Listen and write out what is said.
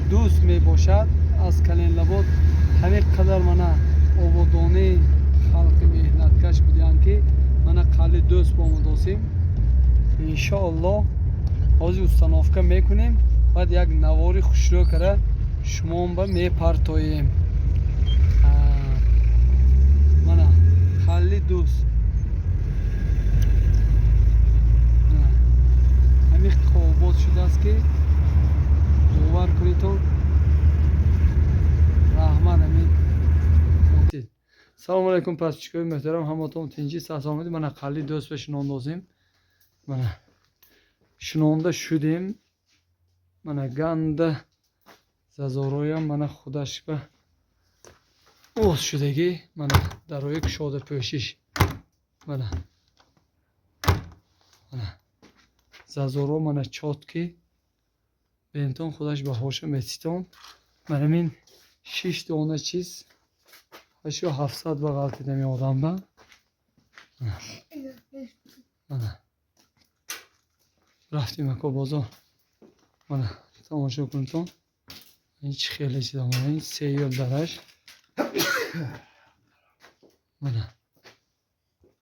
دوست می باشد از کلین لباد همین قدر منا آبادانی خلق مهنتکش بودن که منا خیلی دوست با ما داشتیم. انشاءالله از установка میکنیم بعد یک نواری خوشرو کرده شما با میپرتاییم. منا خیلی دوست همین خوابات شده است که باور کنید تو رحمت همین موتید. سلام علیکم پس چیکوی محترم هماتون تینجی ساس آمدیم. من خیلی دوست به شنوندازیم. من شنونده شدیم. من گنده زازارویم من خودش به اوز شدگی من در روی کشاده پوشش من زازارو من چات کی بینتون خودش به هوش میتیتون من همین 6 دانه چیز 700 بغل دیدم یه آدم با رفتیم اکو بازار من تماشا کنتون هیچ خیلی چیز هم این 3 یول درش من